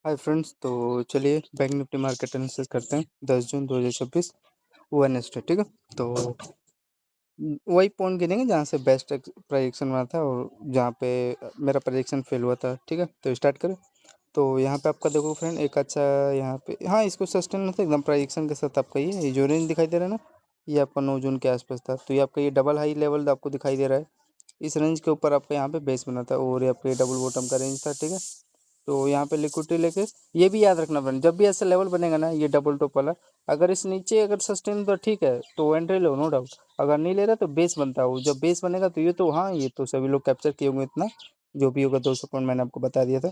Hi friends, तो चलिए bank Nifty market analysis करते हैं 10 जून 2026 वेडनेसडे। ठीक है। तो वही पॉइंट गिनेंगे जहाँ से बेस्ट प्रोजेक्शन बना था और जहाँ पे मेरा प्रोजेक्शन फेल हुआ था। ठीक है, तो स्टार्ट करें। तो यहाँ पे आपका देखो फ्रेंड, एक अच्छा यहाँ पे, हाँ, इसको सस्टेन होता है एकदम प्रोजेक्शन के साथ। आपका ये जो रेंज दिखाई दे रहा है ना, ये आपका 9 जून के आसपास था। तो ये आपका ये डबल हाई लेवल आपको दिखाई दे रहा है। इस रेंज के ऊपर आपका यहाँ पे बेस बना था और ये आपका ये डबल बॉटम का रेंज था। ठीक है। तो यहाँ पे लिक्विडिटी लेके ये भी याद रखना फ्रेंड, जब भी ऐसा लेवल बनेगा ना ये डबल टॉप वाला, अगर इस नीचे अगर सस्टेन तो ठीक है, तो एंट्री लो, नो डाउट। अगर नहीं ले रहा तो बेस बनता है। जब बेस बनेगा तो ये तो, हाँ, ये तो सभी लोग कैप्चर किए होंगे इतना, जो भी होगा 200 पॉइंट मैंने आपको बता दिया था।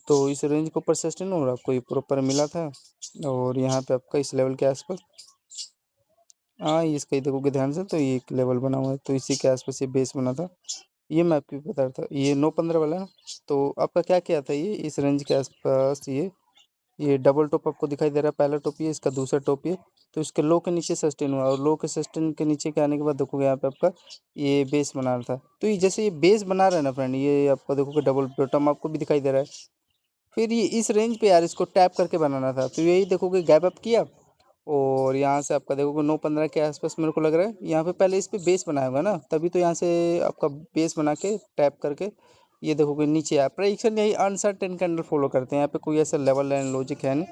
तो इस रेंज के ऊपर सस्टेन और आपको ये प्रॉपर मिला था। और यहाँ पे आपका इस लेवल के आसपास, हाँ, इसका ही देखोगे ध्यान से तो ये एक लेवल बना हुआ है, तो इसी के आसपास ये बेस बना था। ये मैं आपको बता रहा था, ये 9-15 वाला है ना। तो आपका क्या किया था, ये इस रेंज के आसपास ये डबल टॉप आपको दिखाई दे रहा है। पहला टॉप ये, इसका दूसरा टॉप ये। तो इसके लो के नीचे सस्टेन हुआ और लो के सस्टेन के नीचे के आने के बाद देखोगे यहाँ पे आपका ये बेस बना रहा था। तो ये जैसे ये बेस बना रहा है ना फ्रेंड, ये आपका देखोगे डबल बॉटम आपको भी दिखाई दे रहा है। फिर ये इस रेंज पे यार इसको टैप करके बनाना था, तो यही देखोगे गैप अप किया और यहाँ से आपका देखोगे 9-15 के आसपास मेरे को लग रहा है। यहाँ पे पहले इस पे बेस बनाया होगा ना, तभी तो यहाँ से आपका बेस बना के टैप करके ये देखोगे नीचे आया। प्रेडिक्शन यही अनसर्टेन कैंडल फॉलो करते हैं, यहाँ पे कोई ऐसा लेवल एंड लॉजिक है नहीं।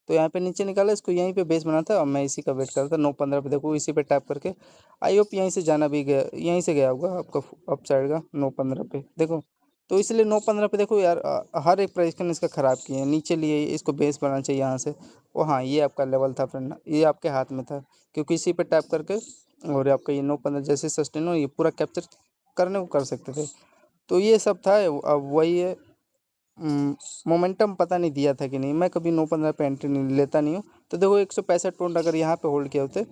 तो यहाँ पे नीचे निकाला, इसको यहीं पे बेस बना था और मैं इसी का वेट कर रहा था। 9-15 पे देखो, इसी पे टैप करके आई होप यहीं से जाना भी गया, यहीं से गया होगा आपका अप साइड का 9-15 पे देखो। तो इसलिए 9-15 पे देखो यार, हर एक प्रेडिक्शन इसका ख़राब किए हैं। नीचे लिए इसको बेस बनाना चाहिए यहाँ से। ओ हाँ, ये आपका लेवल था फ्रेंड, ये आपके हाथ में था, क्योंकि इसी पे टैप करके और आपका ये 9-15 जैसे सस्टेन हो ये पूरा कैप्चर करने को कर सकते थे। तो ये सब था। अब वही है, मोमेंटम पता नहीं दिया था कि नहीं। मैं कभी 9-15 पे एंट्री नहीं लेता नहीं हूँ। तो देखो 165 पॉइंट अगर यहाँ पे होल्ड किया होते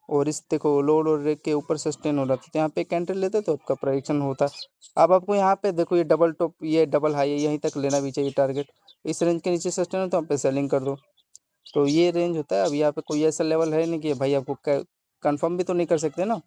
और इस देखो लोड और रेक के ऊपर सस्टेन हो रहा था, तो यहाँ पे एक एंट्री लेते तो आपका प्रोजेक्शन होता। अब आपको यहाँ पे देखो ये डबल टॉप, ये डबल हाई है, यहीं तक लेना भी चाहिए टारगेट। इस रेंज के नीचे सस्टेन हो तो आप पे सेलिंग कर दो। तो ये रेंज होता है। अब यहाँ पे कोई ऐसा लेवल है नहीं कि भाई आपको कंफर्म भी तो नहीं कर सकते ना।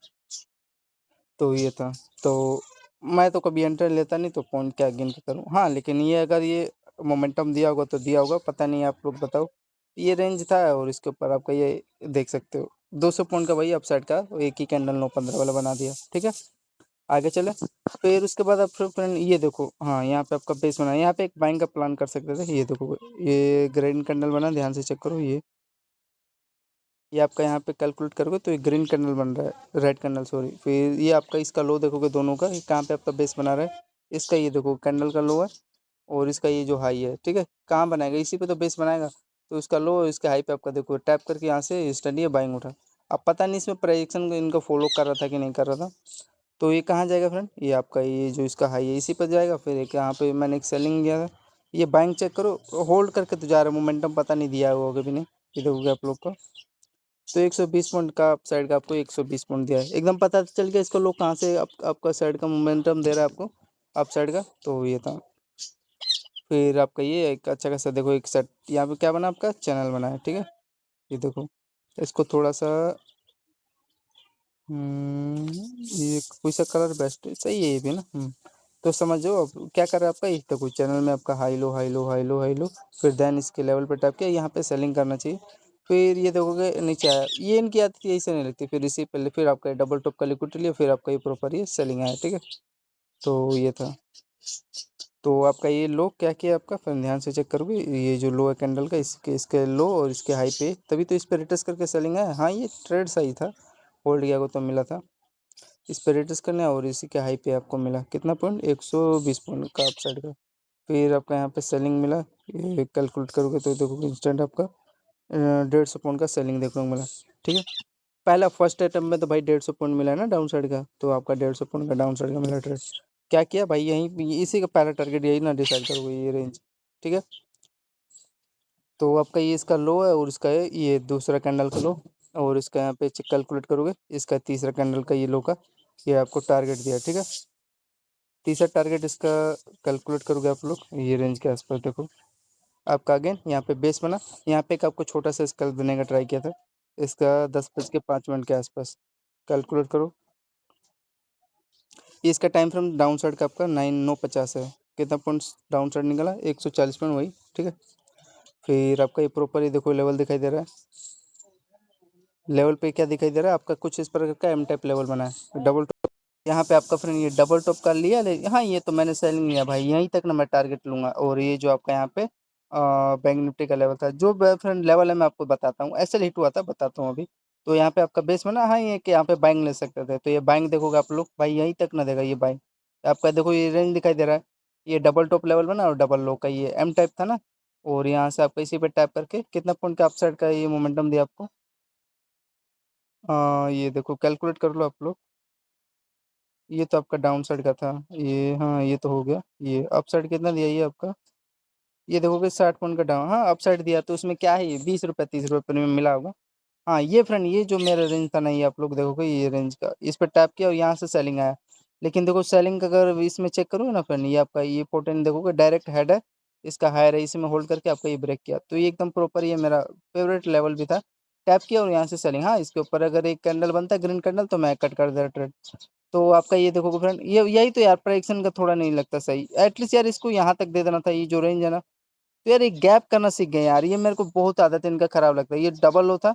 तो ये था। तो मैं तो कभी एंटर लेता नहीं, तो पॉइंट क्या गेन करूँ। हाँ, लेकिन ये अगर ये मोमेंटम दिया होगा तो दिया होगा, पता नहीं, आप लोग बताओ। ये रेंज था और इसके ऊपर आपका ये देख सकते हो 200 पॉइंट का वही अपसाइड का एक ही कैंडल 9-15 वाला बना दिया। ठीक है, आगे चले। फिर उसके बाद आप फिर फ्रेंड ये देखो, हाँ, यहाँ पे आपका बेस बना, यहाँ पे एक बाइंग का प्लान कर सकते थे। ये देखो, ये ग्रीन कैंडल बना, ध्यान से चेक करो। ये आपका यहाँ पे कैलकुलेट करोगे तो ये ग्रीन कैंडल बन रहा है, रेड कैंडल सॉरी। फिर ये आपका इसका लो देखोगे दोनों का, ये कहाँ पे आपका बेस बना रहा है। इसका ये देखो कैंडल का लो है और इसका ये जो हाई है। ठीक है, कहाँ बनाएगा, इसी पे तो बेस बनाएगा। तो इसका लो और इसके हाई पे आपका देखो टैप करके यहाँ से स्टडी है बाइंग उठा। अब पता नहीं इसमें प्रेडिक्शन इनको फॉलो कर रहा था कि नहीं कर रहा था। तो ये कहाँ जाएगा फ्रेंड, ये आपका ये जो इसका हाई है इसी पर जाएगा। फिर एक यहाँ पे मैंने एक सेलिंग किया था, ये बाइंग चेक करो, होल्ड करके तो जा रहा है। मोमेंटम पता नहीं दिया हुआ कभी नहीं, ये देखोगे आप लोग को। तो 120 पॉइंट का अप साइड का आपको 120 पॉइंट दिया है, एकदम पता चल गया इसको लोग कहाँ से आपका साइड का मोमेंटम दे रहा है आपको, अप साइड का। तो ये था। फिर आपका ये एक अच्छा खासा देखो एक सेट यहाँ पे क्या बना, आपका चैनल बना है। ठीक है, ये देखो, इसको थोड़ा सा ये कोई सा कलर बेस्ट है, सही है ये भी ना। तो समझो अब क्या कर रहा है आपका, ये देखो चैनल में आपका high low high low high low high low. फिर देन इसके लेवल पे टैप किया, यहाँ पे सेलिंग करना चाहिए। फिर ये देखोगे नीचे आया, ये इनकी आती है, ऐसे नहीं लगती। फिर इसी पहले फिर आपका डबल टॉप का लिक्विड लिया, फिर आपका ये प्रॉपर ये सेलिंग आया। ठीक है, तो ये था। तो आपका ये लो क्या किया आपका, फिर ध्यान से चेक करोगे, ये जो लो है कैंडल का, इसके इसके लो और इसके हाई पे, तभी तो इस पे रिटर्स करके सेलिंग है। हाँ, ये ट्रेड सही था, होल्ड किया को तो मिला था। इस पे रिटर्स करने और इसी के हाई पे आपको मिला कितना पॉइंट, 120 पॉइंट का अपसाइड का। फिर आपका यहाँ पे सेलिंग मिला, ये कैलकुलेट करोगे तो देखोगे इंस्टेंट आपका 150 पॉइंट का सेलिंग देखने को मिला। ठीक है, पहला फर्स्ट अटैम्प में तो भाई 150 पॉइंट मिला है ना डाउन साइड का, तो आपका 150 पॉइंट का डाउन साइड का मिला ट्रेड। क्या किया भाई, यहीं इसी का पहला टारगेट यही ना डिसाइड करोगे, ये रेंज। ठीक है, तो आपका ये इसका लो है और इसका है ये दूसरा कैंडल का लो। और इसका यहाँ पे चेक कैलकुलेट करोगे, इसका तीसरा कैंडल का ये लो का ये आपको टारगेट दिया। ठीक है, तीसरा टारगेट इसका कैलकुलेट करोगे आप लोग, ये रेंज के आसपास देखो आपका अगेन यहाँ पे बेस बना। यहाँ पे एक आपको छोटा सा स्कैल्प देने का ट्राई किया था, इसका 10:05 के आसपास कैलकुलेट करो। ये इसका टाइम फ्रेम डाउन साइड का आपका 9/950 है। कितना पॉइंट्स डाउन साइड निकला, 140 पॉइंट वही। ठीक है, फिर आपका ये प्रॉपर ये देखो लेवल दिखाई दे रहा है। लेवल पे क्या दिखाई दे रहा है आपका, कुछ इस प्रकार का एम टाइप लेवल बना है डबल। यहाँ पे आपका फ्रेंड ये डबल टॉप कर लिया हाँ ये तो मैंने सेलिंग लिया भाई, यहीं तक ना मैं टारगेट लूंगा। और ये जो आपका यहाँ पे बैंक निफ्टी का लेवल था, जो फ्रेंड लेवल है मैं आपको बताता हूँ, ऐसे हिट हुआ था बताता हूँ अभी। तो यहाँ पे आपका बेस बना, हाँ ये कि यहाँ पे बाइंग ले सकते थे, तो ये बाइंग देखोगे आप लोग भाई यहीं तक ना देगा ये बाइंग। आपका देखो ये रेंज दिखाई दे रहा है, ये डबल टॉप लेवल बना और डबल लो का ये एम टाइप था ना। और यहाँ से आपका इसी पे टैप करके कितना पॉइंट का अपसाइड का ये मोमेंटम दिया आपको। ये देखो कैलकुलेट कर लो आप लोग। ये तो आपका डाउन साइड का था, ये हाँ ये तो हो गया। ये अप साइड कितना दिया ये आपका, ये देखोगे 60 पॉइंट का डाउन, हाँ अप साइड दिया तो उसमें क्या है ये 20 रुपये 30 रुपये में मिला होगा। हाँ ये फ्रेंड ये जो मेरा रेंज था ना, ये आप लोग देखोगे ये रेंज का, इस पर टैप किया और यहाँ से सेलिंग आया। लेकिन देखो सेलिंग का अगर इसमें चेक करूँ ना फ्रेंड, ये आपका ये पोर्टल देखोगे डायरेक्ट हेड है, इसका हायर है, इसी में होल्ड करके आपका ये ब्रेक किया, तो ये एकदम प्रॉपर ये मेरा फेवरेट लेवल भी था। टैप किया और यहाँ से सेलिंग, हाँ इसके ऊपर अगर एक कैंडल बनता है ग्रीन कैंडल तो मैं कट कर दे ट्रेड। तो आपका ये देखोगे फ्रेंड, ये यही तो यार प्राइक्सन का थोड़ा नहीं लगता सही, एटलीस्ट यार इसको यहाँ तक दे देना था, ये जो रेंज है ना। तो यार एक गैप करना सीख गए यार, ये मेरे को बहुत आदत है इनका खराब लगता है, ये डबल होता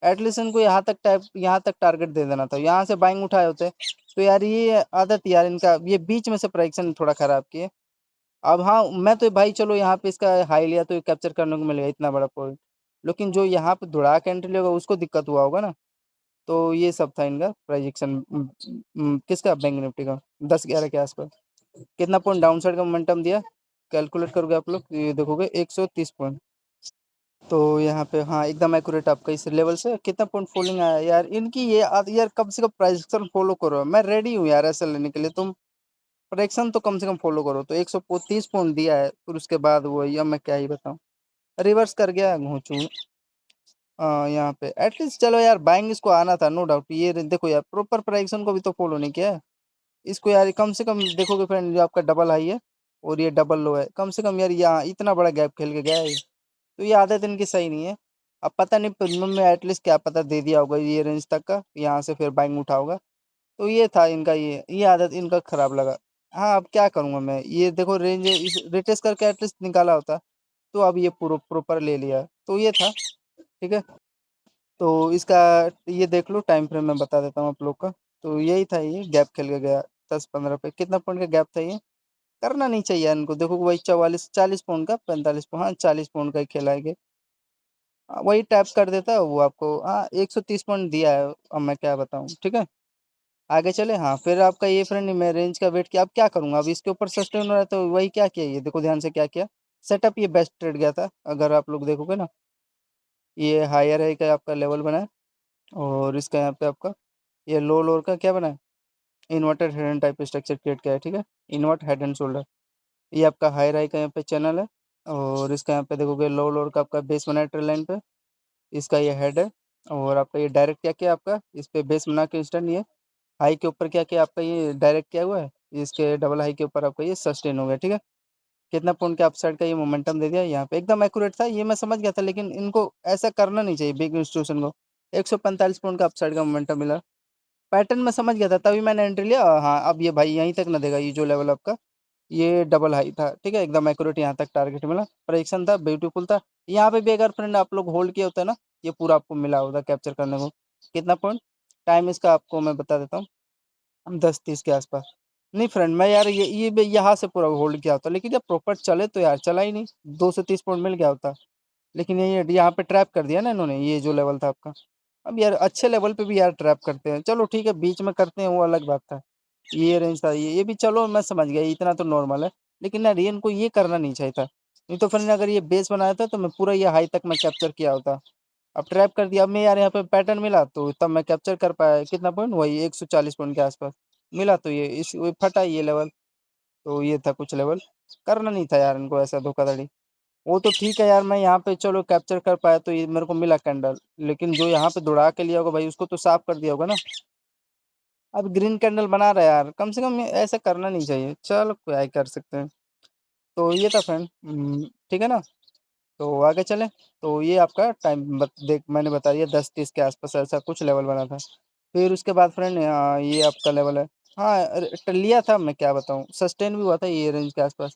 एटलीस्ट इनको यहाँ तक टाइप यहाँ तक टारगेट दे देना था, यहाँ से बाइंग उठाए होते। तो यार ये आदत यार इनका, ये बीच में से प्राइक्सन थोड़ा खराब किए। अब हाँ मैं तो भाई चलो यहाँ पे इसका हाई लिया तो कैप्चर करने को मिलेगा इतना बड़ा पॉइंट, लेकिन जो यहाँ पे दौड़ा के एंट्री लेगा उसको दिक्कत हुआ होगा ना। तो ये सब था इनका प्रोजेक्शन, किसका बैंक निफ्टी का 10-11 के आसपास। कितना पॉइंट डाउन साइड का मोमेंटम दिया, कैलकुलेट करोगे आप लोग ये देखोगे 130 पॉइंट। तो यहाँ पे हाँ एकदम एक्यूरेट आपका इस लेवल से कितना पॉइंट फॉलिंग आया यार इनकी, ये यार कम से कम प्राइजेक्शन फॉलो करो, मैं रेडी हूँ यार ऐसा लेने के लिए, तुम प्रोडक्शन तो कम से कम फॉलो करो। तो 130 पॉइंट दिया है, फिर उसके बाद वो अब मैं क्या ही बताऊँ, रिवर्स कर गया घूचू। यहाँ पे एटलीस्ट चलो यार बाइंग इसको आना था नो डाउट, ये देखो यार प्रॉपर प्राइजेक्शन को भी तो फॉलो नहीं किया है। इसको यार कम से कम देखोगे फ्रेंड, जो आपका डबल हाई है और ये डबल लो है, कम से कम यार यहाँ इतना बड़ा गैप खेल के गया है तो ये आदत इनकी सही नहीं है। अब पता नहीं प्रीमियम में एटलीस्ट क्या पता दे दिया होगा ये रेंज तक का, यहाँ से फिर बाइंग उठा होगा। तो ये था इनका, ये आदत इनका खराब लगा। हाँ अब क्या करूँगा मैं, ये देखो रेंज इस रिटेस्ट करके एटलीस्ट निकाला होता, तो अब ये प्रॉपर ले लिया, तो ये था ठीक है। तो इसका ये देख लो टाइम फ्रेम मैं बता देता हूँ आप लोग का। तो यही था, ये गैप खेल के गया 10-15 पे, कितना पॉइंट का गैप था ये, करना नहीं चाहिए इनको। देखो वही 44-40 पॉइंट का 45 पॉइंट, हाँ 40 पॉइंट का ही खेला है वही टैप कर देता है वो आपको, हाँ 130 पॉइंट दिया है, अब मैं क्या बताऊँ ठीक है। आगे चले, हाँ फिर आपका ये फ्रेंड मैं रेंज का वेट किया, अब क्या करूंगा, अब इसके ऊपर सस्टेन हो रहा है तो वही क्या किया, ये देखो ध्यान से क्या किया सेटअप, ये बेस्ट ट्रेड गया था अगर आप लोग देखोगे ना। ये हायर है का आपका लेवल बना है, और इसका यहाँ पे आपका ये लो लोअर का क्या बना है, inverted head and type structure create किया है ठीक है। इन्वर्ट हेड एंड शोल्डर, ये आपका हाई राई का यहाँ पे चैनल है। और इसका यहाँ पे देखोगे लो लोअर का आपका बेस बना है ट्रेल लाइन पे, इसका ये हेड है। और आपका ये डायरेक्ट क्या किया आपका इस पे बेस बना के इंस्टेंट, ये हाई के ऊपर क्या किया आपका ये डायरेक्ट किया हुआ है, इसके डबल हाई के ऊपर आपका ये सस्टेन हो गया ठीक है। कितना पॉइंट के अपसाइड का ये मोमेंटम दे दिया, यहाँ पे एकदम एक्यूरेट था, ये मैं समझ गया था, लेकिन इनको ऐसा करना नहीं चाहिए बिग इंस्टीट्यूशन को। 145 पॉइंट का अपसाइड का मोमेंटम मिला, पैटर्न में समझ गया था तभी मैंने एंट्री लिया। हाँ अब ये भाई यहीं तक ना देगा, ये जो लेवल आपका ये डबल हाई था ठीक है, एकदम एक्यूरेट यहाँ तक टारगेट मिला, प्रेडिक्शन था ब्यूटीफुल था। यहाँ पे भी अगर फ्रेंड आप लोग होल्ड किया होता है ना, ये पूरा आपको मिला होता कैप्चर करने को। कितना पॉइंट, टाइम इसका आपको मैं बता देता हूँ, 10:30 के आसपास। नहीं फ्रेंड मैं यार ये भी यहाँ से पूरा होल्ड किया होता, लेकिन जब प्रॉपर चले तो यार चला ही नहीं, 230 पॉइंट मिल गया होता। लेकिन ये यहाँ पे ट्रैप कर दिया ना इन्होंने, ये जो लेवल था आपका। अब यार अच्छे लेवल पे भी यार ट्रैप करते हैं, चलो ठीक है बीच में करते हैं वो अलग बात था। ये रेंज था, ये भी चलो मैं समझ गया इतना तो नॉर्मल है। लेकिन यार ये इनको ये करना नहीं चाहिए था, नहीं तो फिर अगर ये बेस बनाया था तो मैं पूरा ये हाई तक मैं कैप्चर किया होता। अब ट्रैप कर दिया, अब मैं यार यहाँ पे पैटर्न मिला तो तब मैं कैप्चर कर पाया, कितना पॉइंट वही 140 पॉइंट के आसपास मिला, तो ये इस वो फटा ये लेवल। तो ये था कुछ लेवल, करना नहीं था यार इनको ऐसा धोखाधड़ी। वो तो ठीक है यार, मैं यहाँ पे चलो कैप्चर कर पाया तो ये मेरे को मिला कैंडल, लेकिन जो यहाँ पे दौड़ा के लिया होगा भाई उसको तो साफ कर दिया होगा ना। अब ग्रीन कैंडल बना रहा है यार, कम से कम ऐसा करना नहीं चाहिए, चलो क्या ही कर सकते हैं। तो ये था फ्रेंड, ठीक है ना। तो आगे चले, तो ये आपका टाइम देख मैंने बता दिया 10:30 के आसपास ऐसा कुछ लेवल बना था। फिर उसके बाद फ्रेंड ये आपका लेवल है, हाँ लिया था मैं क्या बताऊँ, सस्टेन भी हुआ था ये रेंज के आसपास।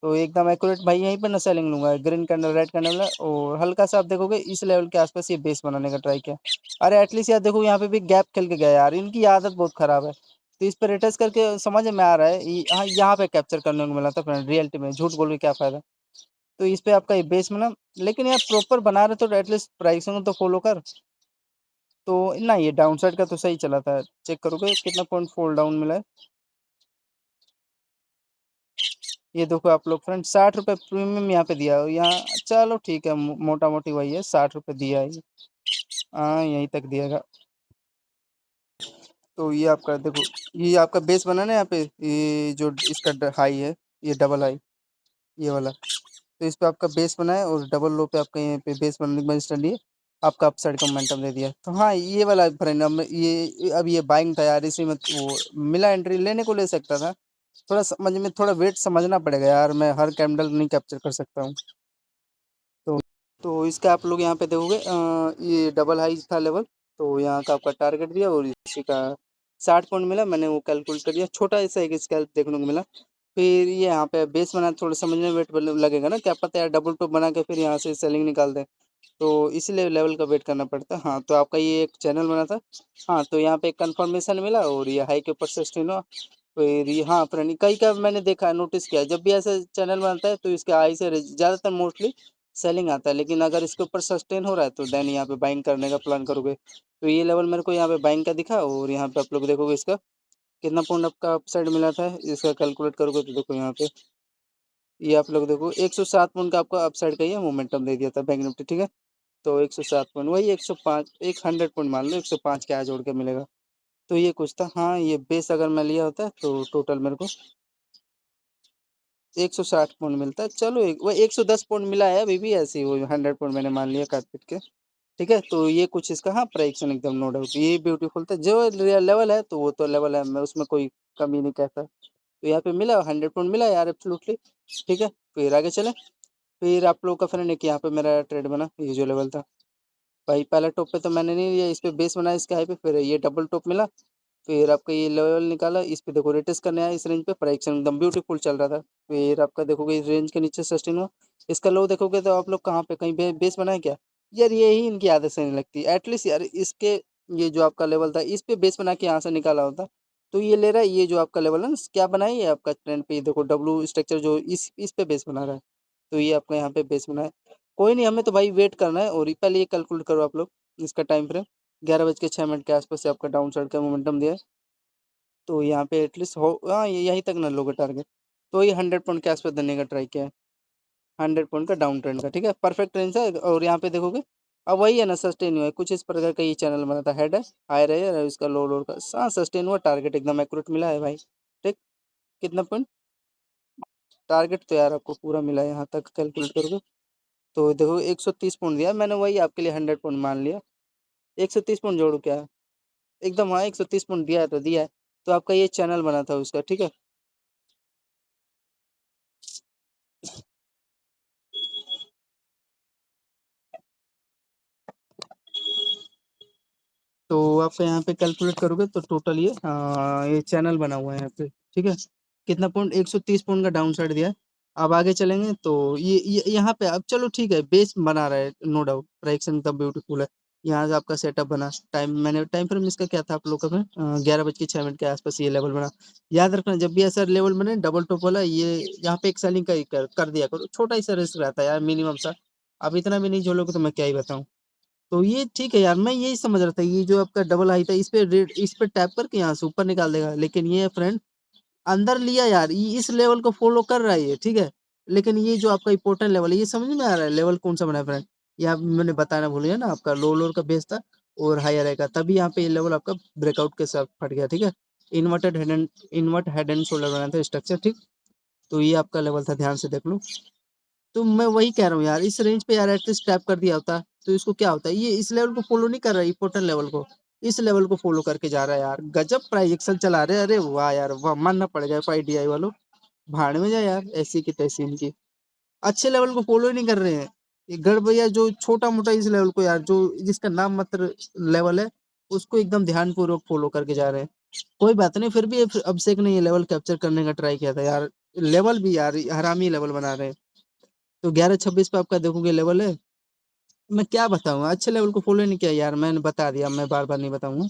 तो एकदम एक्यूरेट भाई यहीं पे ना सेलिंग लूंगा, ग्रीन कैंडल रेड कैंडल है, और हल्का सा आप देखोगे इस लेवल के आसपास ये बेस बनाने का ट्राई किया। अरे एटलीस्ट यार देखो यहाँ पे भी गैप खेल के गया यार, इनकी आदत बहुत खराब है। तो इस पे रिटर्स करके समझ में आ रहा है हाँ यहाँ पे कैप्चर करने को मिला था फ्रेंड, रियलिटी में झूठ बोल के क्या फायदा। तो इस पे आपका ये बेस बना, लेकिन यार प्रॉपर बना रहे तो एटलीस्ट प्राइसिंग तो फॉलो कर। तो ना ये डाउन साइड का तो सही चला था, चेक करोगे कितना पॉइंट फॉल डाउन मिला है। ये देखो आप लोग फ्रेंड 60 रुपये प्रीमियम यहाँ पे दिया है यहाँ। चलो ठीक है, मोटा मोटी वही है, 60 रुपये दिया है ये। हाँ यहीं तक दिएगा। तो ये आपका देखो, ये आपका बेस बना ना यहाँ पे, ये जो इसका हाई है, ये डबल हाई, ये वाला। तो इस पे आपका बेस बना है, और डबल लो पे आपका यहाँ पे बेस बनने के बाद स्टडी आपका अपसाइड का मोमेंटम दे दिया। तो हाँ ये वाला फ्रेंड, अब ये बाइंग था यार, इसी में वो मिला एंट्री लेने को ले सकता था। थोड़ा समझ में, थोड़ा वेट समझना पड़ेगा यार, मैं हर कैंडल नहीं कैप्चर कर सकता हूँ। तो तो इसका आप लोग यहाँ पे देखोगे ये डबल हाई था लेवल। तो यहाँ का आपका टारगेट दिया, और इसी का 60 पॉइंट मिला, मैंने वो कैलकुलेट कर दिया, छोटा सा एक स्कैल्प देखने को मिला। फिर ये यहाँ पे बेस बना, थोड़ा समझने में वेट लगेगा ना, क्या पता यार डबल टॉप बना के फिर यहाँ से सेलिंग निकाल दे। तो इसलिए लेवल का वेट करना पड़ता है। हाँ तो आपका ये एक चैनल बना था। हाँ तो यहाँ पे कंफर्मेशन मिला, और ये हाई के ऊपर सस्टेन हुआ। फिर ये हाँ फ्रेंड, कई का मैंने देखा नोटिस किया, जब भी ऐसा चैनल बनता है तो इसके हाई से ज़्यादातर मोस्टली सेलिंग आता है। लेकिन अगर इसके ऊपर सस्टेन हो रहा है तो देन यहाँ पे बाइंग करने का प्लान करोगे। तो ये लेवल मेरे को यहाँ पे बाइंग का दिखा, और यहाँ पे आप लोग देखोगे इसका कितना पॉइंट आपका अपसाइड मिला था, इसका कैलकुलेट करोगे तो देखो यहाँ पे ये आप लोग देखो 107 पॉइंट का आपका अपसाइड का ये मोमेंटम दे दिया था बैंक निफ्टी, ठीक है। तो 107 पॉइंट वही 105, एक 100 पॉइंट मान लो, 105 क्या जोड़ के मिलेगा। तो ये कुछ था। हाँ ये बेस अगर मैं लिया होता तो टोटल मेरे को 160 पॉइंट मिलता है। चलो एक वो 110 पॉइंट मिला है अभी भी, ऐसे ही वो 100 पॉइंट मैंने मान लिया काट पीट के। ठीक है तो ये कुछ इसका हाँ प्राइक्सन एकदम नो डाउट ये ब्यूटीफुल था, जो रियल लेवल है तो वो तो लेवल है, मैं उसमें कोई कमी नहीं कहता। तो यहाँ पे मिला 100 पॉइंट मिला यार एब्सोल्युटली। ठीक है फिर आगे चले। फिर आप लोग का फ्रेंड एक यहाँ पे मेरा ट्रेड बना, ये जो लेवल था भाई, पहला टॉप पे तो मैंने नहीं लिया, इस पे बेस बनाया इसका हाई पे, फिर ये डबल टॉप मिला। फिर आपका ये लेवल निकाला, इस पे देखो रेटेस करने आया, इस रेंज पे प्राइक्सन एकदम ब्यूटीफुल चल रहा था। फिर आपका देखोगे इस रेंज के नीचे सस्टेन हुआ। इसका लो देखोगे तो आप लोग कहाँ पे कहीं बेस बनाए क्या। यार यही इनकी आदत से नहीं लगती, एटलीस्ट यार इसके ये जो आपका लेवल था इस पे बेस बना के यहाँ से निकाला होता। तो ये ले रहा है, ये जो आपका लेवल है ना क्या बनाई है आपका ट्रेंड पे, ये देखो डब्लू स्ट्रक्चर जो इस पे बेस बना रहा है। तो ये आपका यहाँ पे बेस बना है। कोई नहीं, हमें तो भाई वेट करना है, और पहले ये कैलकुलेट करो आप लोग इसका टाइम फ्रेम 11 बज के 6 मिनट के आसपास से आपका डाउन साइड का मोमेंटम दिया है। तो यहाँ पे एटलीस्ट हो हाँ यहीं तक ना लोगे टारगेट। तो ये 100 पॉइंट के आसपास देने का ट्राई किया है, 100 पॉइंट का डाउन ट्रेंड का, ठीक है परफेक्ट रेंज है। और यहाँ पे देखोगे अब वही है ना, सस्टेन हुआ है कुछ इस प्रकार का, ये चैनल बना था, हेड है हाई रहे और इसका लो लो का हाँ सस्टेन हुआ, टारगेट एकदम एक्यूरेट मिला है भाई। ठीक, कितना पॉइंट टारगेट तो यार आपको पूरा मिला है, यहाँ तक कैलकुलेट करोगे तो देखो 130 पॉइंट दिया मैंने, वही आपके लिए 100 पॉइंट मान लिया। 130 पॉइंट जोड़ू क्या, एकदम हाँ 130 पॉइंट दिया है तो दिया है। तो आपका ये चैनल बना था उसका, ठीक है। तो आप यहाँ पे कैलकुलेट करोगे तो टोटल ये चैनल बना हुआ है यहाँ पे, ठीक है। कितना पॉइंट 130 पॉइंट का डाउन साइड दिया है। अब आगे चलेंगे तो ये यहाँ पे अब चलो ठीक है, बेस बना रहा है नो डाउट, प्राइक्सन एकदम ब्यूटीफुल है। यहाँ से आपका सेटअप बना, टाइम मैंने टाइम फ्रेम इसका क्या था आप लोग का, 11 बज के 6 मिनट के आसपास ये लेवल बना। याद रखना जब भी ऐसा लेवल बने डबल टॉप वाला, ये यहाँ पे एक सेलिंग का ही कर दिया करो, छोटा ही सा रिस्क रहता है यार मिनिमम सा। अब इतना भी नहीं झोलोगे तो मैं क्या ही बताऊँ। तो ये ठीक है यार, मैं यही समझ रहा था ये जो आपका डबल हाई था इस पे टैप करके यहाँ से ऊपर निकाल देगा, लेकिन ये फ्रेंड अंदर लिया यार, ये इस लेवल को फॉलो कर रहा है ये, ठीक है। लेकिन ये जो आपका इंपॉर्टेंट लेवल है, ये समझ में आ रहा है लेवल कौन सा बना है फ्रेंड। यहाँ मैंने बताना भूल गया ना, आपका लो लोअर का बेस था और हायर है का, तभी यहाँ पे ये लेवल आपका ब्रेकआउट के साथ फट गया, ठीक है। इन्वर्ट हेड एंड शोल्डर बना था स्ट्रक्चर, ठीक। तो ये आपका लेवल था, ध्यान से देख लो। तो मैं वही कह रहा हूँ यार, इस रेंज पे यार एटलीस्ट टैप कर दिया होता तो इसको क्या होता है, ये इस लेवल को फॉलो नहीं कर रहा है, इंपॉर्टेंट लेवल को, इस लेवल को फॉलो करके जा रहा है यार, गजब प्राइजेक्शन चला रहे हैं। अरे वाह यार वाह, मानना पड़ेगा FIDI वालों, भाड़ में जाए यार ऐसी की तैसी इनकी, अच्छे लेवल को फॉलो ही नहीं कर रहे हैं। ये गड़ भैया जो छोटा मोटा इस लेवल को यार, जो जिसका नाम मात्र लेवल है, उसको एकदम ध्यान पूर्वक फॉलो करके जा रहे हैं। कोई बात नहीं, फिर भी अभिषेक ने ये लेवल कैप्चर करने का ट्राई किया था यार, लेवल भी यार हरामी लेवल बना रहे हैं। तो 11-26 पे आपका देखोगे लेवल है। मैं क्या बताऊँ, अच्छे लेवल को फॉलो नहीं किया यार, मैंने बता दिया, मैं बार-बार नहीं बताऊँगा।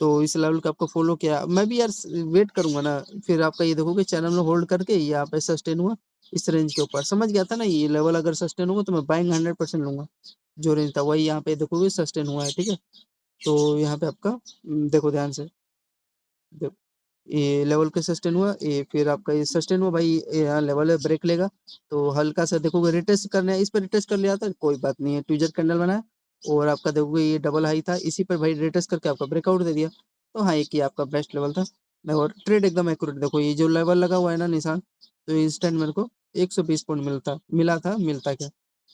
तो इस लेवल का आपको फॉलो किया, मैं भी यार वेट करूंगा ना। फिर आपका ये देखोगे चैनल में होल्ड करके यहाँ पे सस्टेन हुआ इस रेंज के ऊपर, समझ गया था ना, ये लेवल अगर सस्टेन होगा तो मैं बाइंग 100% लूंगा। जो रेंज था वही यहाँ पे देखोगे सस्टेन हुआ है, ठीक है। तो यहाँ पे आपका देखो ध्यान से, देखो ये लेवल के सस्टेन हुआ, ये फिर आपका ये सस्टेन हुआ भाई, ये यहाँ लेवल है, ब्रेक लेगा तो हल्का सा देखोगे रिटेस्ट करना है, इस पर रिटेस्ट कर लिया था कोई बात नहीं है, ट्विजर कैंडल बनाया और आपका देखोगे ये डबल हाई था, इसी पर भाई रिटेस्ट करके आपका ब्रेकआउट दे दिया। तो हाँ, एक ही आपका बेस्ट लेवल था। और ट्रेड एकदम एक्यूरेट, देखो ये जो लेवल लगा हुआ है ना निशान, तो इंस्टेंट मेरे को 120 पॉइंट मिलता क्या।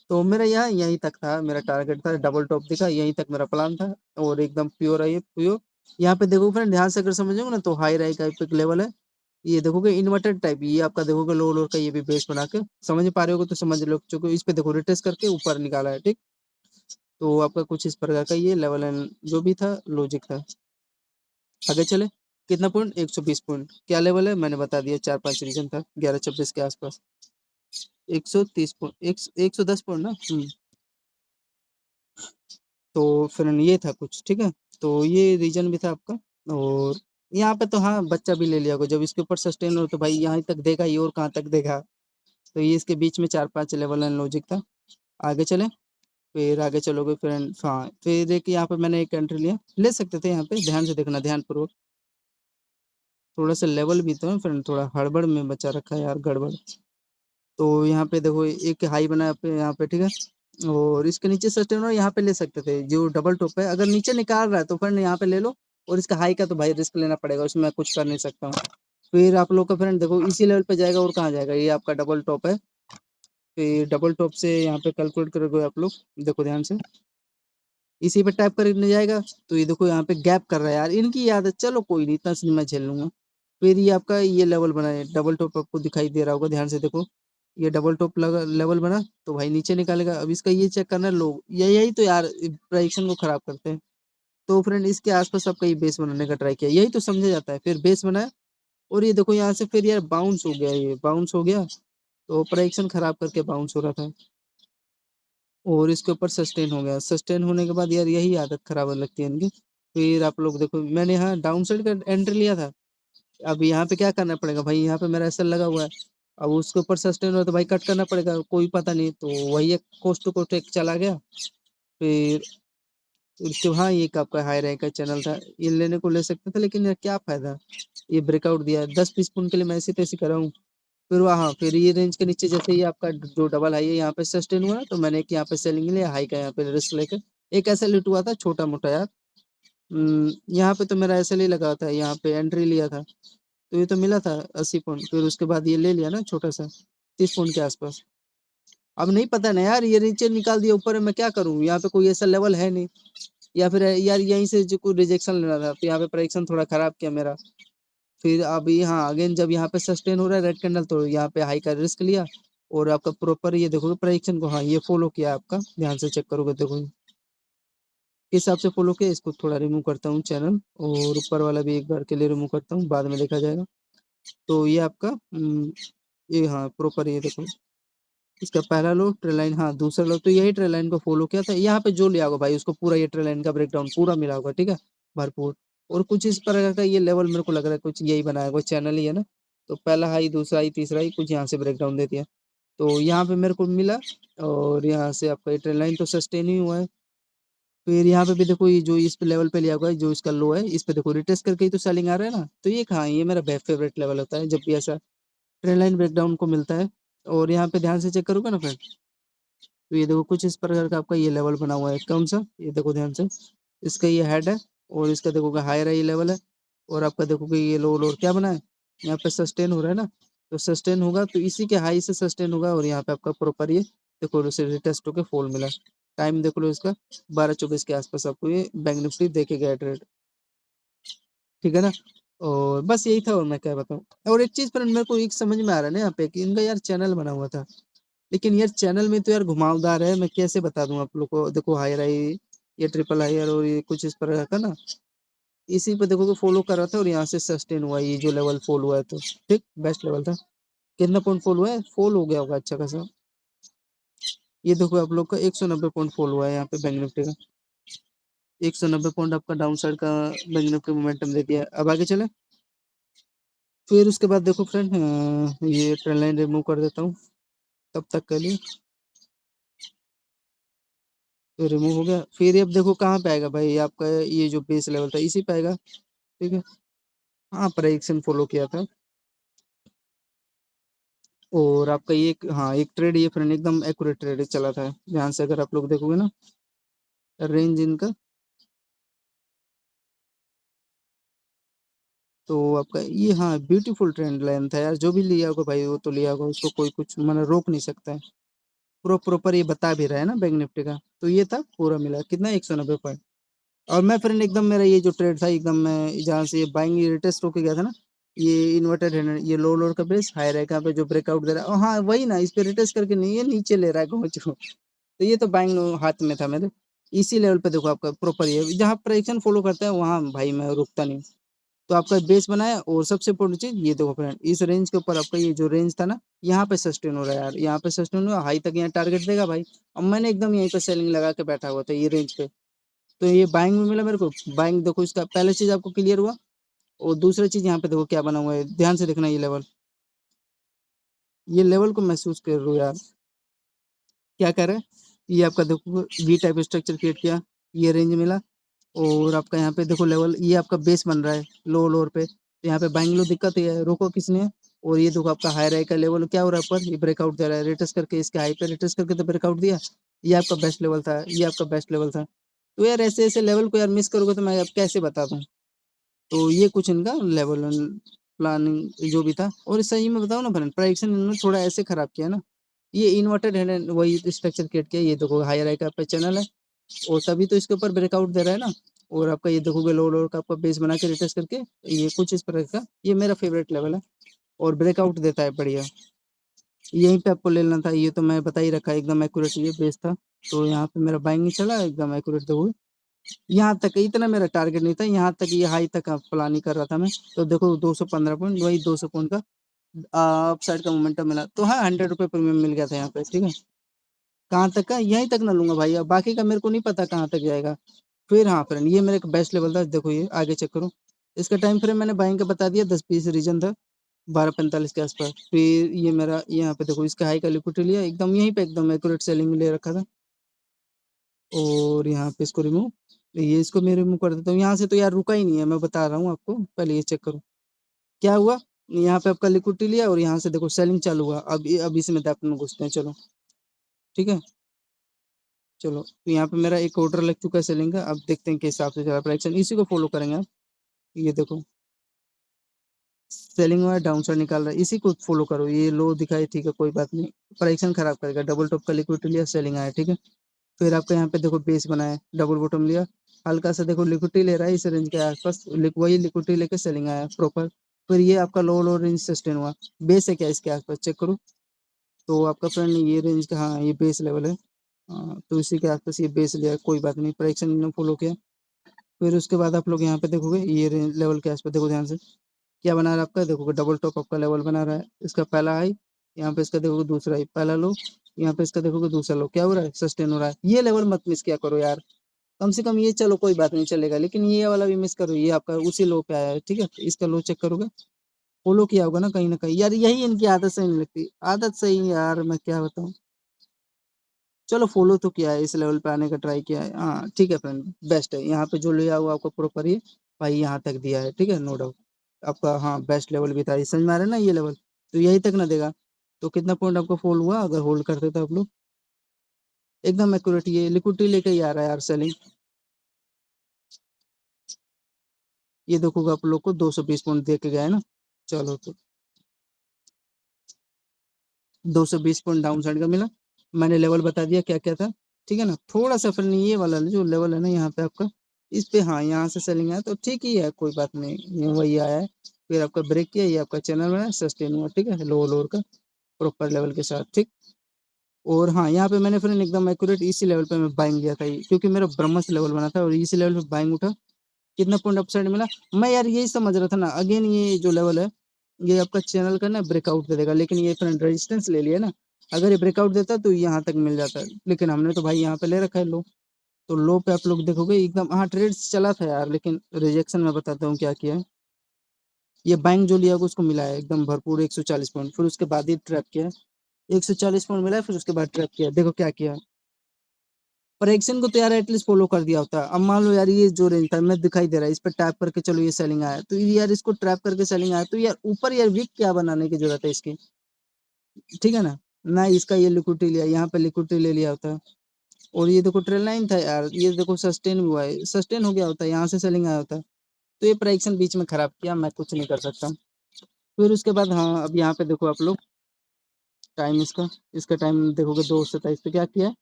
तो मेरा यहाँ यहीं तक था, मेरा टारगेट था, डबल टॉप दिखा, यहीं तक मेरा प्लान था। और एकदम प्योर है ये, प्योर। यहाँ पे देखो फ्रेंड, ध्यान से अगर समझोगे ना तो हाई राई का एक लेवल है, ये देखोगे इन्वर्टेड टाइप, ये आपका देखोगे लो लोअर का, ये भी बेस बना के समझ पा रहे हो तो समझ लो, चूंकि इस पे देखो रिटेस्ट करके ऊपर निकाला है, ठीक। तो आपका कुछ इस प्रकार का ये लेवल एंड जो भी था लॉजिक था। आगे चले, कितना पॉइंट, 120 पॉइंट, क्या लेवल है मैंने बता दिया, 4-5 रीजन था 11-26 के आसपास। 130 पॉइंट, 110 पॉइंट ना। तो फिर ये था कुछ, ठीक है। तो ये रीजन भी था आपका। और यहाँ पे तो हाँ बच्चा भी ले लिया होगा, जब इसके ऊपर सस्टेन हो तो भाई यहाँ तक देगा ही, और कहाँ तक देगा। तो ये इसके बीच में 4-5 लेवल एंड लॉजिक था। आगे चले, फिर आगे चलोगे फ्रेंड, हाँ फिर एक यहाँ पे मैंने एक एंट्री लिया, ले सकते थे यहाँ पे, ध्यान से देखना, ध्यान पूर्वक। थोड़ा सा लेवल भी तो है फ्रेंड, थोड़ा हड़बड़ में बचा रखा है यार, गड़बड़। तो यहाँ पे देखो एक हाई बना है पे यहाँ पे, ठीक है। और इसके नीचे सस्टेनर यहाँ पे ले सकते थे, जो डबल टॉप है, अगर नीचे निकाल रहा है तो फ्रेंड यहाँ पे ले लो। और इसका हाई का तो भाई रिस्क लेना पड़ेगा, उसमें मैं कुछ कर नहीं सकता हूँ। फिर आप लोग का फ्रेंड देखो इसी लेवल पे जाएगा, और कहाँ जाएगा, ये आपका डबल टॉप है। फिर डबल टॉप से यहाँ पे कैलकुलेट करोगे आप लोग, देखो ध्यान से, इसी पे टाइप करने जाएगा। तो ये देखो यहाँ पे गैप कर रहा है यार, इनकी याद है, चलो कोई नहीं, इतना सी मैं झेल लूंगा। फिर ये आपका ये लेवल बना है, डबल टॉप आपको दिखाई दे रहा होगा, ध्यान से देखो, ये डबल टॉप लगा लेवल बना, तो भाई नीचे निकालेगा। अब इसका ये चेक करना है, लोग यही तो यार प्राइडिक्शन को खराब करते हैं। तो फ्रेंड इसके आसपास आपका ये बेस बनाने का ट्राई किया, यही तो समझा जाता है। फिर बेस बनाया, और ये देखो यहाँ से फिर यार बाउंस हो गया, ये बाउंस हो गया, तो प्राइडिक्शन खराब करके बाउंस हो रहा था। और इसके ऊपर सस्टेन हो गया, सस्टेन होने के बाद यार यही आदत खराब लगती है इनकी। फिर आप लोग देखो, मैंने यहाँ डाउन साइड का एंट्री लिया था। अब यहाँ पे क्या करना पड़ेगा भाई, यहाँ पे मेरा एसएल लगा हुआ है। अब उसके ऊपर सस्टेन हो तो भाई कट करना पड़ेगा, कोई पता नहीं, तो वही एक कोस्ट टू कोस्ट एक चला गया। फिर उसके हाँ, ये एक आपका हाई रैंक का चैनल था, ये लेने को ले सकते थे, लेकिन यार क्या फायदा, ये ब्रेकआउट दिया 10-20 पॉइंट के लिए, मैं ऐसे तैसे कर रहा हूँ। फिर वहाँ फिर ये रेंज के नीचे जैसे ही आपका जो डबल हाई है यहाँ पे सस्टेन हुआ, तो मैंने एक यहाँ पे सेलिंग लिया, हाई का यहाँ पे रिस्क लेकर एक ऐसा लूट हुआ था छोटा मोटा यार। यहाँ पे तो मेरा ऐसे ही लगा था, यहाँ पे एंट्री लिया था, तो ये तो मिला था 80 पॉइंट, फिर उसके बाद ये ले लिया ना छोटा सा 30 पॉइंट के आसपास। अब नहीं पता ना यार, ये नीचे निकाल दिया, ऊपर मैं क्या करूँ, यहाँ पे कोई ऐसा लेवल है नहीं। या फिर यार यहीं से जो कोई रिजेक्शन लेना था, तो यहाँ पे प्राइडिक्शन थोड़ा खराब किया मेरा। फिर अभी हाँ अगेन जब यहाँ पे सस्टेन हो रहा है रेड कैंडल, तो यहाँ पे हाई का रिस्क लिया। और आपका प्रॉपर ये देखोगे प्राइडिक्शन को, हाँ ये फॉलो किया आपका, ध्यान से चेक करोगे देखो किस हिसाब से फॉलो किया। इसको थोड़ा रिमूव करता हूँ चैनल, और ऊपर वाला भी एक बार के लिए रिमूव करता हूँ, बाद में देखा जाएगा। तो ये आपका ये हाँ प्रॉपर ये देखो, इसका पहला लो ट्रेल लाइन, हाँ दूसरा लो, तो यही ट्रेल लाइन को फॉलो किया था। यहाँ पे जो लिया होगा भाई उसको पूरा ये ट्रेल लाइन का ब्रेकडाउन पूरा मिला होगा, ठीक है, भरपूर। और कुछ इस प्रकार का ये लेवल मेरे को लग रहा है कुछ यही बनाया हुआ चैनल ही है ना। तो पहला हाई, दूसरा हाई, तीसरा हाई, कुछ यहाँ से ब्रेकडाउन दे दिया। तो यहाँ पे मेरे को मिला, और यहाँ से आपका ये ट्रेल लाइन तो सस्टेन ही हुआ है। फिर यहाँ पे भी देखो, ये जो इस पे लेवल पे लिया हुआ है, जो इसका लो है, इस पे देखो रिटेस्ट करके ही तो सेलिंग आ रहा है ना। तो ये कहाँ, ये मेरा फेवरेट लेवल होता है जब भी ऐसा ट्रेल लाइन ब्रेकडाउन को मिलता है। और यहाँ पे ध्यान से चेक करोगे ना फ्रेंड, तो ये देखो कुछ इस प्रकार का आपका ये लेवल बना हुआ है, कौन सा, ये देखो ध्यान से, इसका ये हेड है, और इसका देखोगे हायर है ये लेवल है। और आपका देखोगे ये लो लोअर क्या बना है, यहाँ पे सस्टेन हो रहा है ना। तो सस्टेन होगा तो इसी के हाई से सस्टेन होगा, और यहाँ पे आपका प्रॉपर ये देखो रिटेस्ट होकर फॉल मिला। टाइम देख लो इसका, 12-24 के आसपास आपको ये बैंक निफ्टी देके गया ट्रेड, ठीक है ना। और बस यही था, और मैं क्या बताऊँ। और एक चीज पर मेरे को एक समझ में आ रहा है ना यहाँ पे, कि इनका यार चैनल बना हुआ था, लेकिन यार चैनल में तो यार घुमावदार है, मैं कैसे बता दूं आप लोग को। देखो हायर आई, ये ट्रिपल हायर, और ये कुछ इस प्रकार का ना, इसी पे देखो फॉलो कर रहा था, और यहाँ से सस्टेन हुआ ये जो लेवल फॉल हुआ है, तो ठीक बेस्ट लेवल था। कितना पॉइंट फॉल हुआ है? फॉल हो गया होगा अच्छा खासा। ये देखो आप लोग का 190 पॉइंट फॉल हुआ है यहाँ पे बैंक निफ्टी का। 190 पॉइंट आपका डाउन साइड का बैंक निफ्टी मोमेंटम दे दिया है। अब आगे चले, फिर उसके बाद देखो फ्रेंड, ये ट्रेंड लाइन रिमूव कर देता हूँ तब तक के लिए। तो रिमूव हो गया। फिर ये अब देखो कहाँ पे आएगा भाई आपका, ये जो बेस लेवल था इसी पे आएगा, ठीक है। हाँ, प्रेडिक्शन फॉलो किया था। और आपका ये हाँ एक ट्रेड ये फ्रेंड एकदम एक्यूरेट ट्रेड चला था। ध्यान से अगर आप लोग देखोगे ना रेंज इनका, तो आपका ये हाँ ब्यूटीफुल ट्रेंड लाइन था यार। जो भी लिया होगा भाई वो तो लिया होगा, उसको कोई कुछ मैंने रोक नहीं सकता है। प्रॉपर ये बता भी रहा है ना बैंक निफ्टी का। तो ये था पूरा मिला कितना, 190 पॉइंट। और मैं फ्रेंड एकदम मेरा ये जो ट्रेड था एकदम, मैं जहाँ से बाइंग रिटेस्ट होके गया था ना, ये इन्वर्टेड है, ये लो लोअर का बेस हाई रैक पे जो ब्रेकआउट दे रहा है, हाँ वही ना, इस पे रिटेस्ट करके नहीं है नीचे ले रहा है घुमा को। तो ये तो बाइंग हाथ में था मेरे। इसी लेवल पे देखो आपका प्रॉपर ये जहाँ प्रेडिक्शन फॉलो करता है वहां भाई मैं रुकता नहीं। तो आपका बेस बनाया, और सबसे इम्पोर्टेंट चीज ये देखो फ्रेंड, इस रेंज के ऊपर आपका ये जो रेंज था ना, यहाँ पे सस्टेन हो रहा है यार। यहाँ पे सस्टेन हुआ, हाई तक यहाँ टारगेट देगा भाई। अब मैंने एकदम यहीं पे सेलिंग लगा के बैठा हुआ था ये रेंज पे। तो ये बाइंग में मिला मेरे को। बाइंग देखो इसका पहला चीज आपको क्लियर हुआ। और दूसरा चीज यहाँ पे देखो क्या बना हुआ है, ध्यान से देखना ये लेवल। ये लेवल को महसूस कर रहे हो यार, क्या कर रहा है। ये आपका देखो वी टाइप स्ट्रक्चर क्रिएट किया, ये रेंज मिला। और आपका यहाँ पे देखो लेवल, ये आपका बेस बन रहा है लो लोअर पे। तो यहाँ पे बाइंग लो दिक्कत है, रोको किसने। और ये देखो आपका हाई राई का लेवल क्या हो रहा है, ऊपर ये ब्रेकआउट दे रहा है, रिटेस्ट करके इसके हाई पे रिटेस्ट करके तो ब्रेकआउट दिया। ये आपका बेस्ट लेवल था, ये आपका बेस्ट लेवल था। तो यार ऐसे ऐसे लेवल को यार मिस करोगे तो मैं अब कैसे बता दूं। तो ये कुछ इनका लेवल प्लानिंग जो भी था। और सही में बताऊं ना फ्रेंड, प्राइसिंग इन्होंने थोड़ा ऐसे खराब किया ना। ये इन्वर्टेड है वही स्ट्रक्चर क्रिएट किया, ये देखो हायर आई का पे चैनल है। और तभी तो इसके ऊपर ब्रेकआउट दे रहा है ना। और आपका ये देखोगे लो लोअर का आपका बेस बना के रिटेस्ट करके, ये कुछ इस प्रकार का, ये मेरा फेवरेट लेवल है। और ब्रेकआउट देता है बढ़िया। यहीं पे आपको ले लेना था, ये तो मैं बता ही रखा एकदम एक्यूरेट ये बेस था। तो यहाँ पे मेरा बाइंग चला एकदम एक्यूरेट देखोगे। यहाँ तक इतना मेरा टारगेट नहीं था, यहाँ तक ये हाई तक प्लानिंग कर रहा था मैं। तो देखो 215 पॉइंट, वही 200 पॉइंट का अप साइड का मोमेंटम मिला। तो हाँ 100 रुपये प्रीमियम मिल गया था यहाँ पे, ठीक है। कहाँ तक का, यहीं तक ना लूंगा भाई, अब बाकी का मेरे को नहीं पता कहाँ तक जाएगा। फिर हाँ फ्रेंड, ये मेरा बेस्ट लेवल था, देखो ये आगे चेक करो। इसका टाइम फ्रेम मैंने बाइंग का बता दिया, 10-20 रीजन था, 12:45 के आसपास। फिर ये मेरा यहाँ पे देखो इसका हाई का लिक्विडिटी लिया, एकदम यहीं पे एकदम एक्यूरेट सेलिंग में ले रखा था। और यहाँ पे इसको रिमूव, ये इसको मैं रिमूव कर देता हूँ यहाँ से। तो यार रुका ही नहीं है, मैं बता रहा हूँ आपको, पहले ये चेक करो क्या हुआ। यहाँ पे आपका लिक्विडिटी लिया और यहाँ से देखो सेलिंग चालू हुआ। अब इसमें डेप्थ में घुसते हैं, चलो ठीक है। चलो तो यहाँ पे मेरा एक ऑर्डर लग चुका है सेलिंग का, अब देखते हैं किस हिसाब से चल रहा है प्राइस, इसी को फॉलो करेंगे आप। ये देखो सेलिंग हुआ है, डाउन साइड निकाल रहा है, इसी को फॉलो करो। ये लो दिखाई, ठीक है कोई बात नहीं, प्राइसन खराब करेगा। डबल टॉप का लिक्विडिटी लिया, सेलिंग आया, ठीक है। फिर आपका यहाँ पे देखो बेस बनाया, डबल बॉटम लिया, हल्का सा देखो लिक्विडिटी ले रहा है इस रेंज के आसपास, वही लिक्विडिटी लेके सेलिंग आया प्रॉपर। फिर ये आपका लो लो रेंज सस्टेन हुआ। बेस है क्या इसके आसपास, चेक करो। तो आपका फ्रेंड ये रेंज का, हाँ ये बेस लेवल है। तो इसी के आसपास ये बेस लिया, कोई बात नहीं, प्राइसन ने फॉलो किया। फिर उसके बाद आप लोग यहाँ पे देखोगे ये लेवल के आसपास, देखो ध्यान से क्या बना रहा है आपका, देखोगे डबल टॉप आपका लेवल बना रहा है। इसका पहला हाई, यहाँ पे इसका देखोगे दूसरा हाई, पहला लो, यहाँ पे इसका देखोगे दूसरा लो, क्या हो रहा है, सस्टेन हो रहा है। ये लेवल मत मिस किया करो यार, कम से कम ये चलो कोई बात नहीं चलेगा, लेकिन ये वाला भी मिस करो। ये आपका उसी लो पे आया है, ठीक है। इसका लो चेक करोगे, फॉलो किया होगा ना कहीं यार, यही इनकी आदत सही नहीं लगती, आदत सही यार मैं क्या बताऊँ। चलो फॉलो तो किया है, इस लेवल पे आने का ट्राई किया है, हाँ ठीक है फ्रेंड, बेस्ट है। यहाँ पे जो लिया हुआ आपको प्रॉपर ही भाई यहाँ तक दिया है, ठीक है, नो डाउट। आपका हाँ बेस्ट लेवल भी था, ये समझ में आ रहा है ना ये लेवल। तो यही तक ना देगा। तो कितना पॉइंट आपको फॉल हुआ अगर होल्ड करते तो आप लोग, एकदम एक्यूरेट, ये लिक्विडिटी लेके ही आ रहा है यार सेलिंग। ये देखोगे आप लोग को 220 पॉइंट दे के गया है ना। चलो तो 220 पॉइंट डाउन साइड का मिला। मैंने लेवल बता दिया क्या क्या था, ठीक है ना। थोड़ा सा फिर ये वाला जो लेवल है ना यहाँ पे आपका, इस पे हाँ यहाँ से सेलिंग आया तो ठीक ही है, कोई बात नहीं, ये वही आया है। फिर आपका ब्रेक किया, ये आपका चैनल में सस्टेन हुआ, ठीक है, लो लोअर का प्रॉपर लेवल के साथ, ठीक। और हाँ यहाँ पे मैंने फिर एकदम एक्यूरेट इसी लेवल पे मैं बाइंग किया था, क्योंकि मेरा ब्रह्मस लेवल बना था और इसी लेवल पे बाइंग उठा। कितना पॉइंट अपसाइड मिला, मैं यार यही समझ रहा था ना, अगेन ये जो लेवल है ये आपका चैनल का ना ब्रेकआउट दे देगा, लेकिन ये फ्रेंड रेजिस्टेंस ले लिया ना, अगर ये ब्रेकआउट देता तो यहाँ तक मिल जाता है, लेकिन हमने तो भाई यहाँ पे ले रखा है लो। तो लो पे आप लोग देखोगे एकदम, हाँ ट्रेड्स चला था यार, लेकिन रिजेक्शन में बताता हूँ क्या किया है। ये बैंक जो लिया होगा उसको मिला है एकदम भरपूर 140 पॉइंट, फिर उसके बाद ही ट्रैप किया है। 140 पॉइंट मिला है, फिर उसके बाद ट्रैप किया है। देखो क्या किया है। पर एक्शन को तो यार एटलीस्ट फॉलो कर दिया होता। अब मान लो यार ये जो रेंज था मैं दिखाई दे रहा है, इस पर टैप करके चलो ये सेलिंग आया, तो यार इसको ट्रैप करके सेलिंग आया, तो यार ऊपर यार वीक क्या बनाने की जरूरत है इसकी, ठीक है ना। ना इसका ये लिक्विडिटी लिया, यहाँ पे लिक्विडिटी ले लिया होता। और ये देखो ट्रेल लाइन था यार, ये देखो सस्टेन हुआ है, सस्टेन हो गया होता, यहाँ से सेलिंग आया होता। तो ये प्राइक्सन बीच में खराब किया, मैं कुछ नहीं कर सकता। फिर उसके बाद हाँ, अब यहाँ पे देखो आप लोग टाइम इसका, इसका टाइम देखोगे 2:27 पे क्या किया,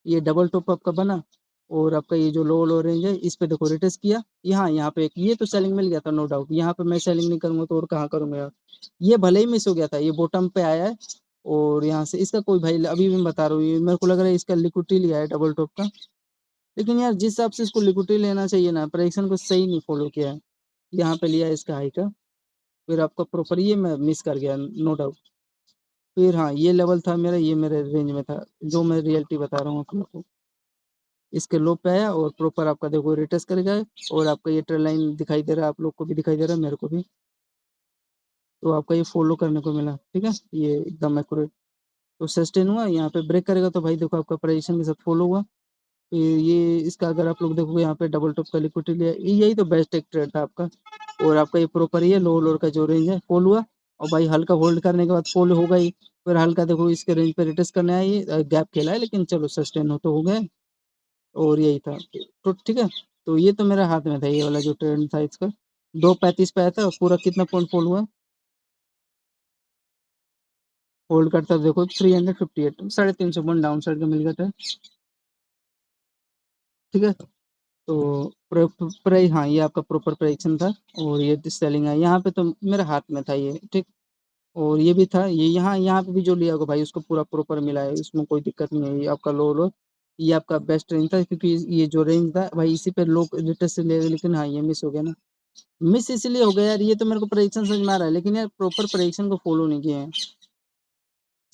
ये डबल टॉप आपका बना, और आपका ये जो लो लो रेंज है इस पे देखो रिटेस्ट किया। यहाँ पे एक ये तो सेलिंग मिल गया था नो डाउट, यहाँ पे मैं सेलिंग नहीं करूंगा तो और कहाँ करूंगा यार। ये भले ही मिस हो गया था, ये बॉटम पे आया है, और यहाँ से इसका कोई भाई अभी भी मैं बता रहा हूँ, ये मेरे को लग रहा है इसका लिक्विडिटी लिया है डबल टॉप का। लेकिन यार जिस हिसाब से इसको लिक्विडिटी लेना चाहिए ना, प्राइक्सन को सही नहीं फॉलो किया है। यहाँ पे लिया है इसका हाई का, फिर आपका प्रॉपर ये मैं मिस कर गया नो डाउट। फिर हाँ, ये लेवल था मेरा, ये मेरे रेंज में था, जो मैं रियलिटी बता रहा हूँ आप लोग को। इसके लो पे आया और प्रॉपर आपका देखो रिटेस्ट कर गया, और आपका ये ट्रेल लाइन दिखाई दे रहा है, आप लोग को भी दिखाई दे रहा है, मेरे को भी। तो आपका ये फॉलो करने को मिला, ठीक है, ये एकदम एक्यूरेट। तो सस्टेन हुआ, यहाँ पे ब्रेक करेगा तो भाई देखो आपका प्राइसिंग के साथ फॉलो हुआ। फिर ये इसका अगर आप लोग देखोगे यहाँ पे डबल टॉप का लिक्विडिटी लिया, यही तो बेस्ट एक ट्रेड था आपका। और आपका ये प्रॉपर ये लो लोअर का जो रेंज है फॉल हुआ, और भाई हल्का होल्ड करने के बाद फॉल हो गई, फिर हल्का देखो इसके रेंज पे रिटेस्ट करने आई, गैप खेला है, लेकिन चलो सस्टेन हो तो हो गए। और यही था तो ठीक है। तो ये तो मेरे हाथ में था, ये वाला जो ट्रेंड था इसका 2:35 पे आया था, पूरा कितना पॉइंट फॉल हुआ, होल्ड करता देखो 358, 350 पॉइंट डाउन साइड का मिल गया था, ठीक है। तो हाँ, ये आपका प्रॉपर प्राइसिंग था, और ये सेलिंग है यहाँ पे तो मेरे हाथ में था ये, ठीक। और ये भी था, ये यहाँ यहाँ पे भी जो लिया होगा भाई उसको पूरा प्रॉपर मिला है, इसमें कोई दिक्कत नहीं है। ये आपका लो, ये आपका बेस्ट रेंज था, क्योंकि ये जो रेंज था भाई इसी पे लोग रिटर्न से ले गए, लेकिन हाँ ये मिस हो गया ना। मिस इसलिए हो गया यार, ये तो मेरे को प्रेडिक्शन समझ में आ रहा है, लेकिन यार प्रॉपर प्रेडिक्शन को फॉलो नहीं किए हैं।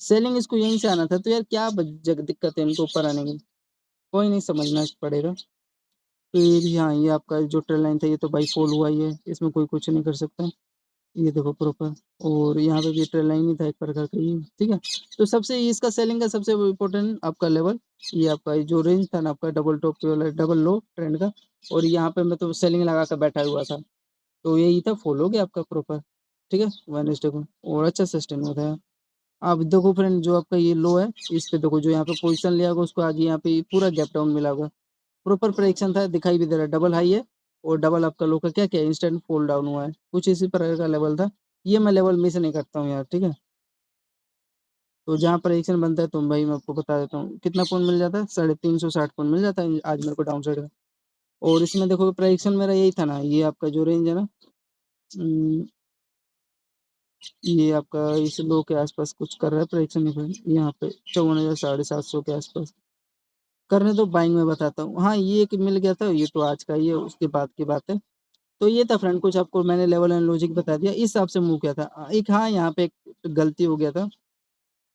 सेलिंग इसको यहीं से आना था, तो यार क्या दिक्कत है इनको ऊपर आने की, कोई नहीं, समझना पड़ेगा। फिर यहाँ ये आपका जो ट्रेल लाइन था ये तो भाई फॉल हुआ ही है, इसमें कोई कुछ नहीं कर सकता। ये देखो प्रॉपर, और यहाँ पे भी ट्रेल लाइन ही था एक प्रकार का ये, ठीक है। तो सबसे इसका सेलिंग का सबसे इम्पोर्टेंट आपका लेवल, ये आपका जो रेंज था ना आपका डबल टॉप वाला डबल लो ट्रेंड का, और यहाँ पे मैं तो सेलिंग लगा कर बैठा हुआ था, तो यही था फॉल हो गया आपका प्रॉपर, ठीक है, वेडनेसडे को, और अच्छा सस्टेन होता है। आप देखो फ्रेंड, जो आपका ये लो है इस पे देखो, जो यहाँ पे पोजीशन लिया होगा उसको आज यहाँ पे पूरा गैप डाउन मिला होगा, प्रॉपर प्रेडिक्शन था, दिखाई भी दे रहा है डबल हाई है, और डबल आपका लो का क्या क्या इंस्टेंट फॉल डाउन हुआ है, कुछ इसी प्रकार का लेवल था। ये मैं लेवल मिस नहीं करता हूँ यार, ठीक है। तो जहाँ प्रेडिक्शन बनता है तो भाई मैं आपको बता देता हूँ कितना पॉइंट मिल जाता है, 350 पॉइंट मिल जाता है आज मेरे को डाउन साइड का। और इसमें देखो प्रेडिक्शन मेरा यही था ना, ये आपका जो रेंज है ना, हम्म, ये आपका इस लो के आसपास कुछ कर रहा है प्रेडिक्शन, यहाँ पे 54,750 के आसपास करने दो, बाइंग में बताता हूँ। हाँ ये एक मिल गया था, ये तो आज का ही है, उसके बाद की बात है। तो ये था फ्रेंड, कुछ आपको मैंने लेवल एंड लॉजिक बता दिया, इस हिसाब से मूव किया था। एक हाँ, यहाँ पे एक गलती हो गया था,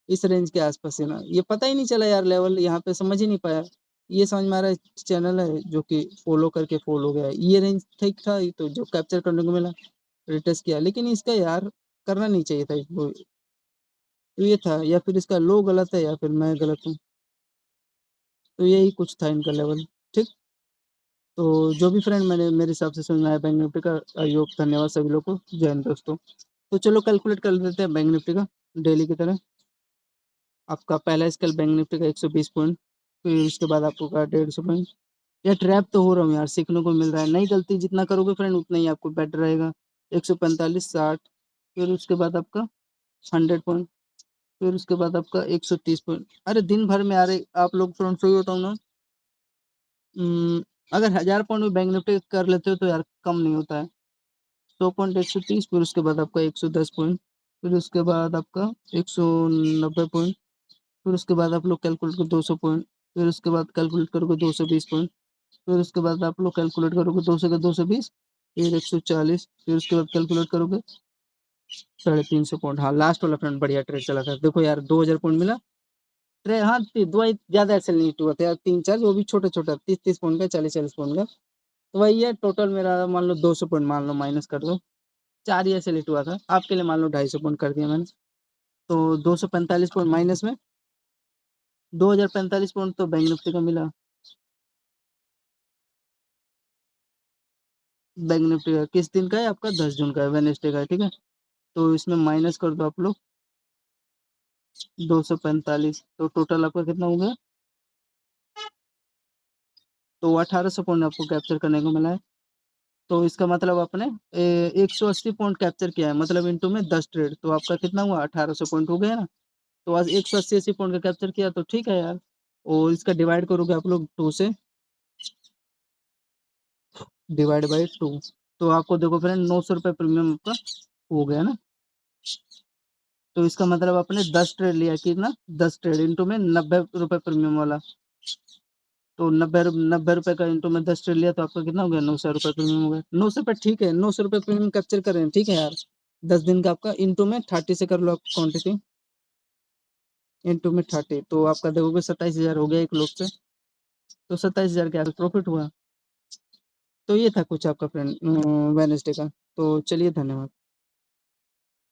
इस रेंज के आसपास से ना, ये पता ही नहीं चला यार, लेवल यहाँ पे समझ ही नहीं पाया। ये समझ में आ रहा है चैनल है जो कि फॉलो करके फॉलो हो गया है, ये रेंज ठीक था, ये तो जो कैप्चर करने को मिला रिटेस्ट किया, लेकिन इसका यार करना नहीं चाहिए था इसको। तो ये था, या फिर इसका लो गलत है या फिर मैं गलत हूँ, तो यही कुछ था इनका लेवल, ठीक। तो जो भी फ्रेंड मैंने मेरे हिसाब से समझ में आया बैंक निफ्टी का, आई होप, धन्यवाद सभी लोग को, जय हिंद दोस्तों। तो चलो कैलकुलेट कर लेते हैं बैंक निफ्टी का डेली की तरह। आपका पहला स्केल बैंक निफ्टी का 120 पॉइंट, फिर उसके बाद आपको का 150 पॉइंट। यार ट्रैप तो हो रहा हूँ यार, सीखने को मिल रहा है, नई गलती जितना करोगे फ्रेंड उतना ही आपको बेटर रहेगा। 145, 60, फिर उसके बाद आपका 100 पॉइंट, फिर उसके बाद आपका 130 पॉइंट। अरे दिन भर में यार आप लोग फ्रेंड सही होता हूँ ना, अगर 1000 पॉइंट में बैंक निफ्टी कर लेते हो तो यार कम नहीं होता है। 100 पॉइंट 130, फिर उसके बाद आपका 110 पॉइंट, फिर उसके बाद आपका 190 पॉइंट, फिर उसके बाद आप लोग कैलकुलेट करो 200 पॉइंट, फिर उसके बाद कैलकुलेट करोगे 220 पॉइंट, फिर उसके बाद आप लोग कैलकुलेट करोगे 200 का 220, फिर 140, फिर उसके बाद कैलकुलेट करोगे 350 पॉइंट, हाँ लास्ट वाला फ्रेंड बढ़िया ट्रेड चला था। देखो यार 2000 पॉइंट मिला ट्रे, हाँ दो ज्यादा ऐसे नहीं हुआ था यार, 3-4 वो भी छोटा छोटा, 30-30 पॉइंट का, 40-40 पॉइंट का। तो वही है टोटल मेरा, मान लो 200 पॉइंट मान लो माइनस कर दो, 4 ही ऐसे लेट हुआ था, आपके लिए मान लो 250 पॉइंट कर दिया मैंने। तो 245 पॉइंट माइनस में 2045 पॉइंट तो बैंक निफ्टी का मिला। बैंक निफ्टी का किस दिन का है आपका? 10 जून का है, वेनेसडे का है, ठीक है। तो इसमें माइनस कर दो आप लोग 245, तो टोटल आपका कितना हो गया? तो 1800 पॉइंट आपको कैप्चर करने को मिला है। तो इसका मतलब आपने 180 पॉइंट कैप्चर किया है, मतलब इनटू में 10 ट्रेड, तो आपका कितना हुआ? 1800 पॉइंट हो गया ना। तो आज 180 पॉइंट का कैप्चर किया, तो ठीक है यार। और इसका डिवाइड करोगे आप लोग 2 से, डिवाइड बाई 2, तो आपको देखो फ्रेंड 900 रुपये प्रीमियम आपका हो गया ना। तो इसका मतलब आपने 10 ट्रेड लिया, कितना? 10 ट्रेड इंटू में 90 रुपये प्रीमियम वाला। तो 90 रुपये का इंटू में 10 ट्रेड लिया, तो आपका कितना हो गया? 900 रुपये प्रीमियम हो गया। 900 रुपये ठीक है, 900 रुपये प्रीमियम कैप्चर कर रहे हैं, ठीक है यार। 10 दिन का आपका इंटू में 30 से कर लो आप क्वान्टिटी, इंटू में 30, तो आपका देखोगे 27,000 हो गया एक लोग से। तो 27,000 के आगे प्रॉफिट हुआ। तो ये था कुछ आपका फ्रेंड वेनेसडे का। तो चलिए, धन्यवाद।